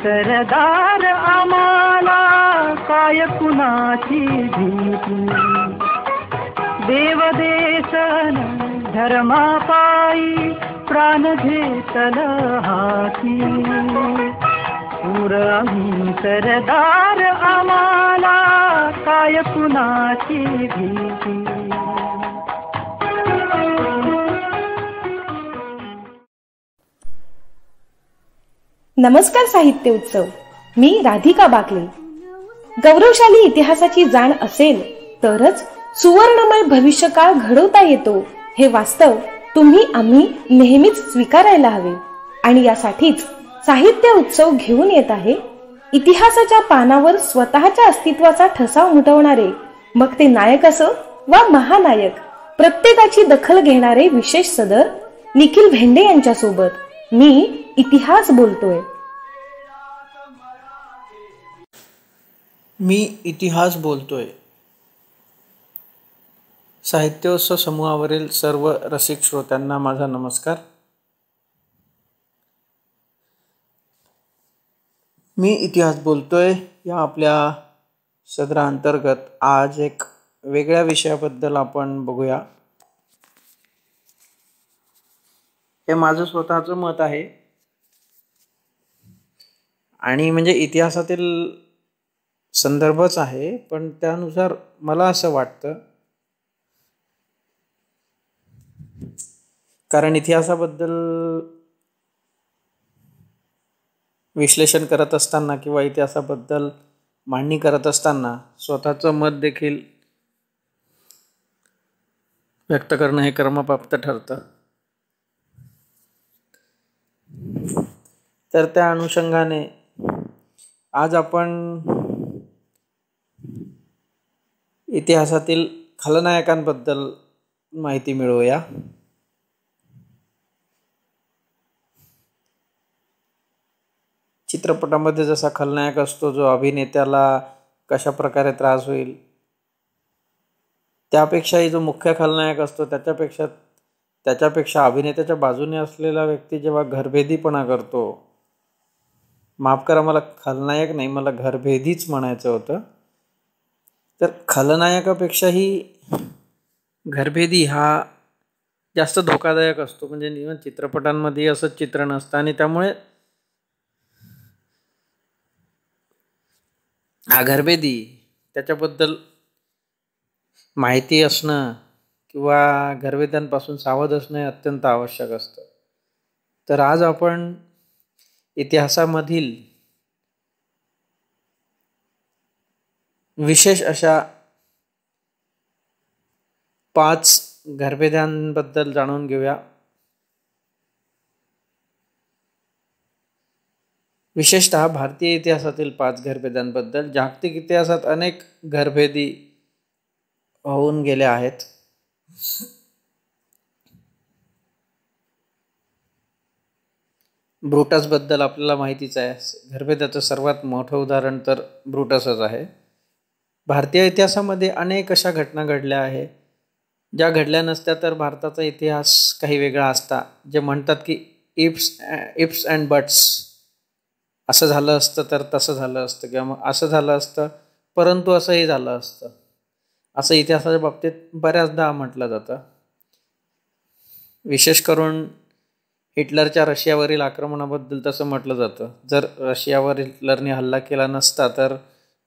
सरदार आम्हाला काय कुणाची भीती, देवदेशन धर्मापायी प्राण घेतल हाती. आम्ही सरदार आम्हाला काय कुणाची भीती. नमस्कार साहित्य उत्सव. मी राधिका बाकले. गौरवशाली इतिहासाची जाण असेल तरच सुवर्णमय भविष्यकाळ घडवता येतो हे वास्तव तुम्ही आम्ही नेहमीच स्वीकारायला हवे. आणि यासाठीच साहित्य उत्सव घेऊन येत आहे इतिहासाच्या पानावर स्वतःच्या अस्तित्वाचा ठसा उमटवणारे, मग ते नायक असो वा महानायक, प्रत्येकाची दखल घेणारे विशेष सदर निखिल भेंडे यांच्या सोबत मी इतिहास बोलतोय. मी इतिहास बोलतोय. साहित्योत्सव समूहावरील सर्व रसिक श्रोत्यांना माझा नमस्कार. मी इतिहास बोलतोय या आपल्या सदराअंतर्गत आज एक वेगळ्या विषयाबद्दल आपण बघूया. हे माझं स्वतःचं मत आहे आणि म्हणजे इतिहासातील संदर्भच आहे, पण त्यानुसार मला असं वाटतं, कारण इतिहासाबद्दल विश्लेषण करत असताना किंवा इतिहासाबद्दल मांडणी करत असताना स्वतःचं मत देखील व्यक्त करणं हे क्रमप्राप्त ठरतं. तर त्या अनुषंगाने आज आपण इतिहासातील खलनायकांबद्दल माहिती मिळवूया. चित्रपटामध्ये जसा खलनायक असतो जो अभिनेत्याला कशा प्रकारे त्रास होईल, त्यापेक्षाही जो मुख्य खलनायक असतो त्याच्यापेक्षा अभिनेत्याच्या बाजूने असलेला व्यक्ती जेव्हा घरभेदीपणा करतो, माफ करा मला खलनायक नाही, मला घरभेदीच म्हणायचं होतं, तर खलनायकापेक्षाही घरभेदी हा जास्त धोकादायक असतो. म्हणजे चित्रपटांमध्ये असंच चित्रण असतं आणि त्यामुळे हा घरभेदी त्याच्याबद्दल माहिती असणं किंवा घरभेद्यांपासून सावध असणं हे अत्यंत आवश्यक असतं. तर आज आपण इतिहासामधील विशेष अशा 5 घरभेद्यांबद्दल जाणून घेऊया. विशेषतः भारतीय इतिहासातील 5 घरभेद्यांबद्दल. जागतिक इतिहासात अनेक घरभेदी होऊन गेल्या आहेत. ब्रुटसबद्दल आपल्याला माहितीच आहे. घरभेदाचं सर्वात मोठं उदाहरण तर ब्रुटसच आहे. भारतीय इतिहासामध्ये अनेक अशा घटना घडल्या आहेत ज्या घडल्या नसत्या तर भारताचा इतिहास काही वेगळा असता. जे म्हणतात की इफ्स अँड बट्स, असं झालं असतं तर तसं झालं असतं, किंवा मग असं झालं असतं परंतु असंही झालं असतं, असं इतिहासाच्या बाबतीत बऱ्याचदा म्हटलं जातं. विशेष करून हिटलरच्या रशियावरील आक्रमणाबद्दल तसं म्हटलं जातं. जर रशियावर हिटलरने हल्ला केला नसता तर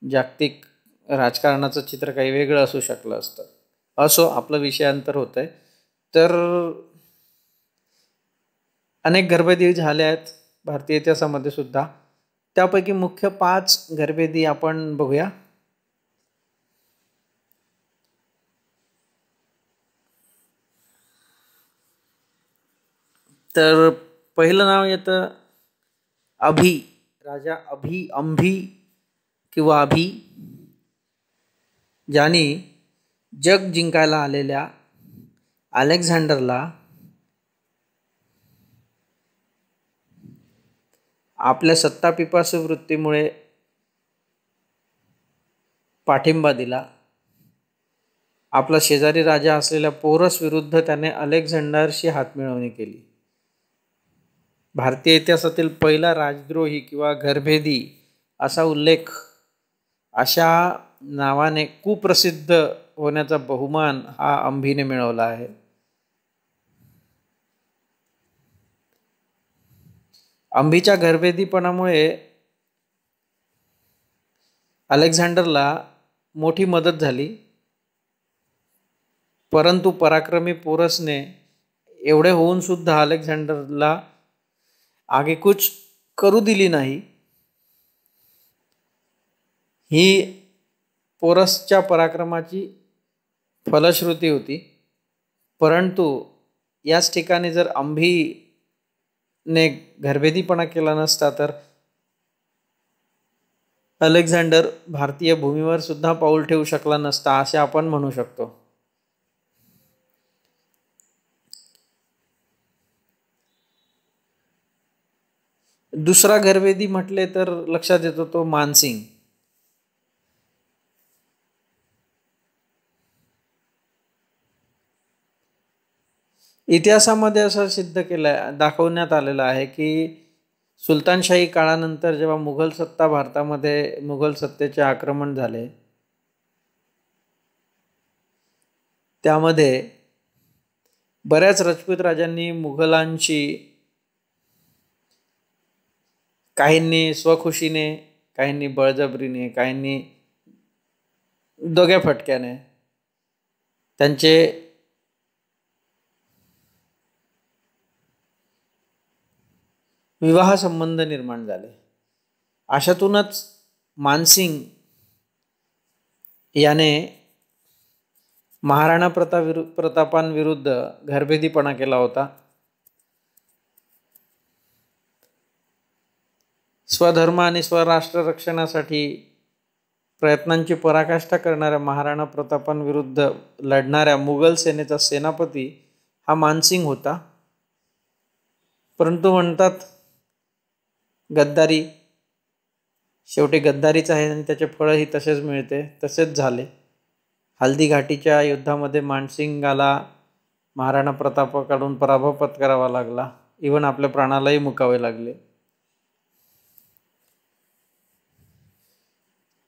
जागतिक राजकारणाचं चित्र काही वेगळं असू शकलं असतं. असो, आपलं विषयांतर होतं आहे. तर अनेक घरभेदी झाल्या आहेत भारतीय इतिहासामध्ये सुद्धा. त्यापैकी मुख्य 5 घरभेदी आपण बघूया. तर पहिलं नाव येतं अभी, राजा अंभी किंवा अभी, ज्याने जग जिंकायला आलेल्या अलेक्झांडरला आपल्या सत्तापिपासू वृत्तीमुळे पाठिंबा दिला. आपला शेजारी राजा असलेल्या पोरस विरुद्ध त्याने अलेक्झांडरशी हातमिळवणी केली. भारतीय इतिहासातील पहिला राजद्रोही किंवा घरभेदी असा उल्लेख अशा नावाने कुप्रसिद्ध होण्याचा बहुमान हा अंभीने मिळवला आहे. अंभीच्या घरभेदीपणामुळे अलेक्झांडरला मोठी मदत झाली, परंतु पराक्रमी पोरसने एवढे होऊन सुद्धा अलेक्झांडरला आगेकूच करू दिली नाही. ही पोरसच्या पराक्रमाची फलश्रुती होती. परंतु याच ठिकाणी जर अंभीने घरभेदीपणा केला नसता तर अलेक्झांडर भारतीय भूमीवर सुद्धा पाऊल ठेवू शकला नसता असे आपण म्हणू शकतो. दुसरा घरभेदी म्हटले तर लक्षात येतो तो मानसिंग. इतिहासामध्ये असं सिद्ध केलं दाखवण्यात आलेलं आहे की सुलतानशाही काळानंतर जेव्हा मुघल सत्ता भारतामध्ये मुघल सत्तेचे आक्रमण झाले, त्यामध्ये बऱ्याच राजपूत राजांनी मुघलांशी काहींनी स्वखुशीने, काहींनी बळजबरीने, काहींनी दोघ्या फटक्याने त्यांचे विवाह संबंध निर्माण झाले. अशातूनच मानसिंग याने महाराणा प्रतापांविरुद्ध घरभेदीपणा केला होता. स्वधर्म आणि स्वराष्ट्र रक्षणासाठी प्रयत्नांची पराकाष्ठा करणाऱ्या महाराणा प्रतापांविरुद्ध लढणाऱ्या मुघल सेनेचा सेनापती हा मानसिंग होता. परंतु म्हणतात गद्दारी शेवटी गद्दारीच आहे आणि त्याचे फळही तसेच मिळते. तसेच झाले. हल्दी घाटीच्या युद्धामध्ये मानसिंगाला महाराणा प्रतापाकडून पराभव पत्करावा लागला. इव्हन आपल्या प्राणालाही मुकावे लागले.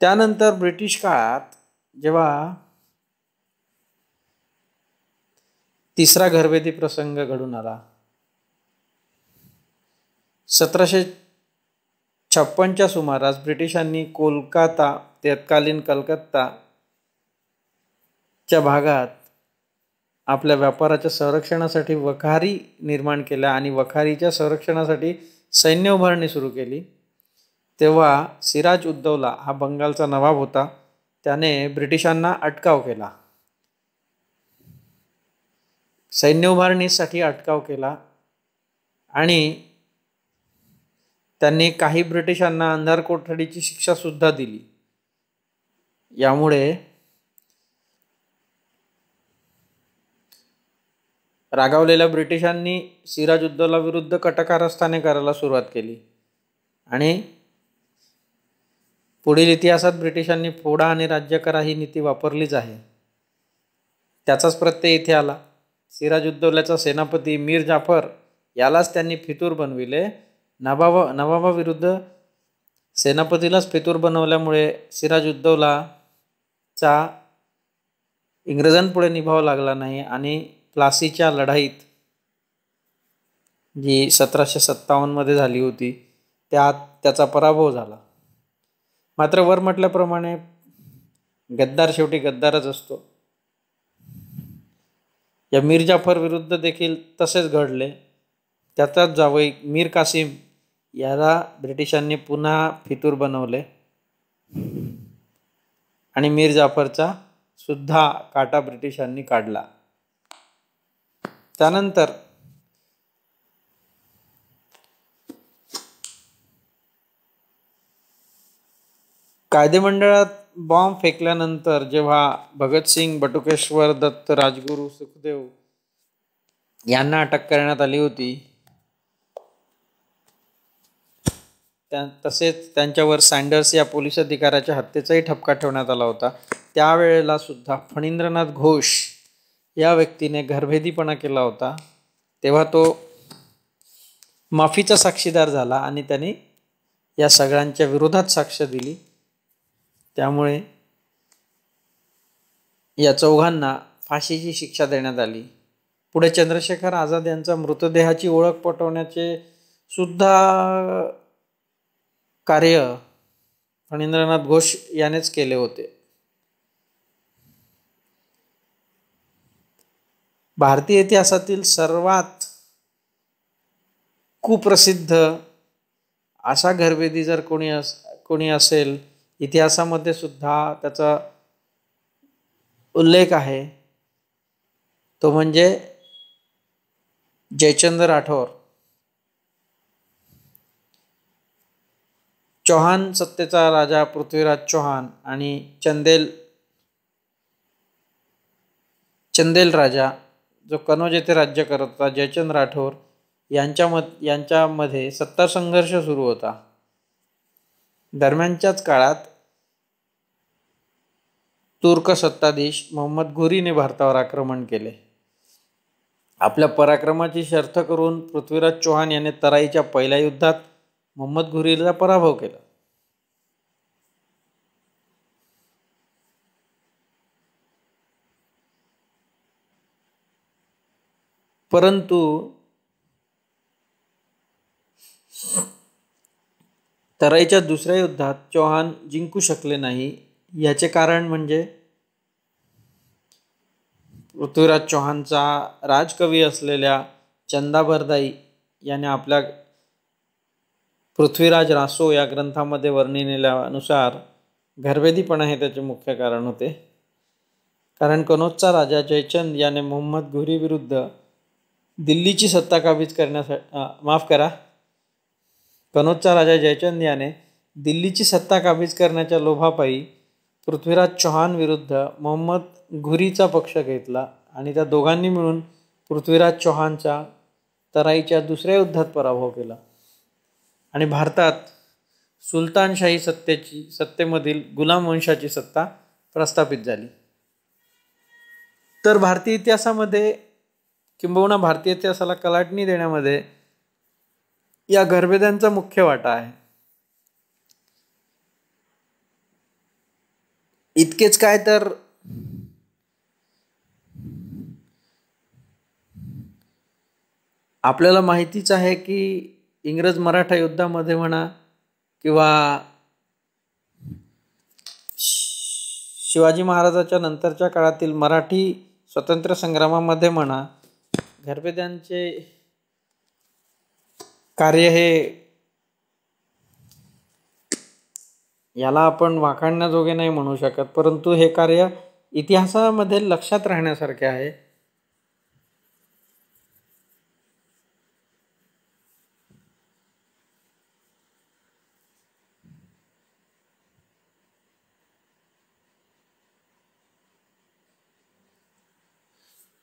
त्यानंतर ब्रिटिश काळात जेव्हा तिसरा घरभेदी प्रसंग घडून आला, 1756च्या सुमारास ब्रिटिशांनी कोलकाता, तत्कालीन कलकत्ताच्या भागात आपल्या व्यापाराच्या संरक्षणासाठी वखारी निर्माण केल्या आणि वखारीच्या संरक्षणासाठी सैन्य उभारणी सुरू केली. तेव्हा सिराज उद्दौला हा बंगालचा नवाब होता. त्याने ब्रिटिशांना अटकाव केला, सैन्य उभारणीसाठी अटकाव केला आणि त्यांनी काही ब्रिटिशांना अंधार कोठडीची शिक्षा सुद्धा दिली. यामुळे रागावलेल्या ब्रिटिशांनी सिराज उद्दौला विरुद्ध कटकारस्थाने करायला सुरुवात केली आणि पुढील इतिहासात ब्रिटिशांनी फोडा आणि राज्य करा ही नीती वापरलीच आहे. त्याचाच प्रत्यय इथे आला. सिराज उद्दौल्याचा सेनापती मीर जाफर यालाच त्यांनी फितूर बनविले. नवाबाविरुद्ध सेनापतीलाच फितूर बनवल्यामुळे सिराज उद्दौलाचा इंग्रजांपुढे निभाव लागला नाही आणि प्लासीच्या लढाईत जी 1757 झाली होती त्याचा पराभव झाला. मात्र वर म्हटल्याप्रमाणे गद्दार शेवटी गद्दारच असतो. या मीर जाफर विरुद्ध देखील तसेच घडले. त्याचाच जावई मीर कासिम याला ब्रिटिशांनी पुन्हा फितूर बनवले आणि मीर जाफरचा सुद्धा काटा ब्रिटिशांनी काढला. त्यानंतर कायदेमंडळात बॉम्ब फेकल्यानंतर जेव्हा भगतसिंग, बटुकेश्वर दत्त, राजगुरू, सुखदेव यांना अटक करण्यात आली होती, तसेच त्यांच्यावर सँडर्स या पोलीस अधिकाऱ्याच्या हत्येचाही ठपका ठेवण्यात आला होता. त्यावेळेला सुद्धा फणींद्रनाथ घोष या व्यक्तीने घरभेदीपणा केला होता. तेव्हा तो माफीचा साक्षीदार झाला आणि त्याने या सगळ्यांच्या विरोधात साक्ष दिली. त्यामुळे या चौघांना फाशीची शिक्षा देण्यात आली. पुढे चंद्रशेखर आझाद यांचा मृतदेहाची ओळख पटवण्याचे सुद्धा कार्य फणींद्रनाथ घोष यानेच केले होते. भारतीय इतिहासातील सर्वात कुप्रसिद्ध अशा घरभेदी जर कोणी असेल, इतिहासामध्ये सुद्धा त्याचा उल्लेख आहे, तो म्हणजे जयचंद राठौर. चौहान सत्तेचा राजा पृथ्वीराज चौहान आणि चंदेल राजा जो कनौज येथे राज्य करत होता, जयचंद राठौर यांच्यामध्ये सत्ता संघर्ष सुरू होता. दरम्यानच्याच काळात तुर्क सत्ताधीश मोहम्मद घुरीने भारतावर आक्रमण केले. आपल्या पराक्रमाची शर्थ करून पृथ्वीराज चौहान याने तराईच्या पहिल्या युद्धात मोहम्मद घुरीला पराभव केला. परंतु तराईच्या दुसऱ्या युद्धात चौहान जिंकू शकले नाही. याचे कारण म्हणजे पृथ्वीराज चौहानचा राजकवी असलेल्या चंदा बरदाई याने आपल्या पृथ्वीराज रासो या ग्रंथामध्ये वर्णिलेल्यानुसार घरभेदीपणा हे त्याचे मुख्य कारण होते. कारण कनौजचा राजा जयचंद याने मोहम्मद घुरी विरुद्ध दिल्लीची सत्ता काबीज करण्यासाठी कनौजचा राजा जयचंद याने दिल्लीची सत्ता काबीज करण्याच्या लोभापायी पृथ्वीराज चौहान विरुद्ध मोहम्मद घुरीचा पक्ष घेतला आणि त्या दोघांनी मिळून पृथ्वीराज चौहानचा तराईच्या दुसऱ्या युद्धात पराभव केला आणि भारतात सुलतानशाही सत्तेमधील गुलाम वंशाची सत्ता प्रस्थापित झाली. तर भारतीय इतिहासामध्ये किंबहुना भारतीय इतिहासाला कलाटणी देण्यामध्ये या घरभेद्यांचा मुख्य वाटा आहे. इतकेच काय तर आपल्याला माहितीच आहे की इंग्रज मराठा युद्धामध्ये म्हणा किंवा शिवाजी महाराजाच्या नंतरच्या काळातील मराठी स्वातंत्र्य संग्रामामध्ये म्हणा, घरभेद्यांचे कार्य हे याला आपण वाखाणण्याजोगे नाही म्हणू शकत, परंतु हे कार्य इतिहासामध्ये लक्षात राहण्यासारखे आहे.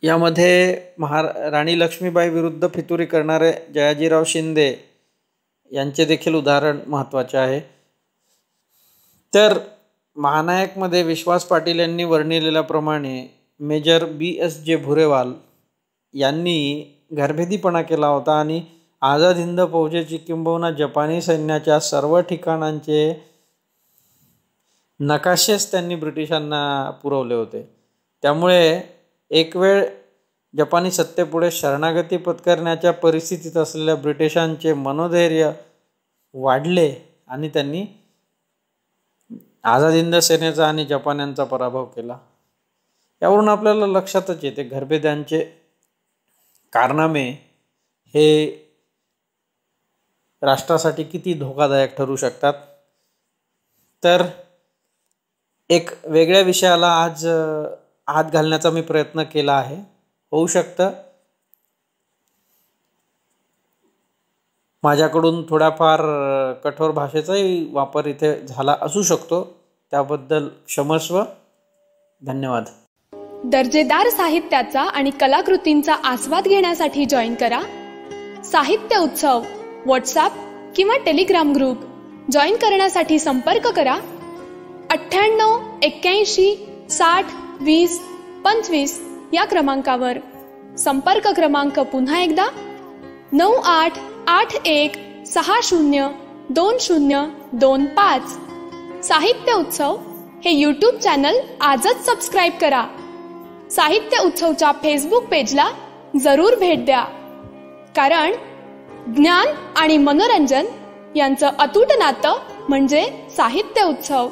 यामध्ये राणी लक्ष्मीबाई विरुद्ध फितुरी करणारे जयाजीराव शिंदे यांचे देखील उदाहरण महत्त्वाचे आहे. तर महानायकमध्ये विश्वास पाटील यांनी वर्णिलेल्याप्रमाणे मेजर B.S.J. भुरेवाल यांनी घरभेदीपणा केला होता आणि आझाद हिंद फौजेची किंबहुना जपानी सैन्याच्या सर्व ठिकाणांचे नकाशेच त्यांनी ब्रिटिशांना पुरवले होते. त्यामुळे एक वेळ जपानी सत्तेपुढे शरणागती पत्करण्याच्या परिस्थितीत असलेल्या ब्रिटिशांचे मनोधैर्य वाढले आणि त्यांनी आझाद हिंद सेनेचा आणि जपान्यांचा पराभव केला. यावरून आपल्याला लक्षातच येते घरभेद्यांचे कारनामे हे राष्ट्रासाठी किती धोकादायक ठरू शकतात. तर एक वेगळ्या विषयाला आज हात घालण्याचा मी प्रयत्न केला आहे. होऊ शकतं माझ्याकडून थोडाफार कठोर भाषेचाही वापर इथे झाला असू शकतो, त्याबद्दल क्षमस्व. धन्यवाद. दर्जेदार साहित्याचा आणि कलाकृतींचा आस्वाद घेण्यासाठी जॉईन करा साहित्य उत्सव व्हॉट्सॲप किंवा टेलिग्राम ग्रुप. जॉईन करण्यासाठी संपर्क करा 98 81 60 20 25 या क्रमांकावर. संपर्क क्रमांक पुन्हा एकदा 9881 60 2025. साहित्य उत्सव हे यूट्यूब चॅनल आजच सबस्क्राईब करा. साहित्य उत्सवच्या फेसबुक पेजला जरूर भेट द्या, कारण ज्ञान आणि मनोरंजन यांचं अतूट नातं म्हणजे साहित्य उत्सव.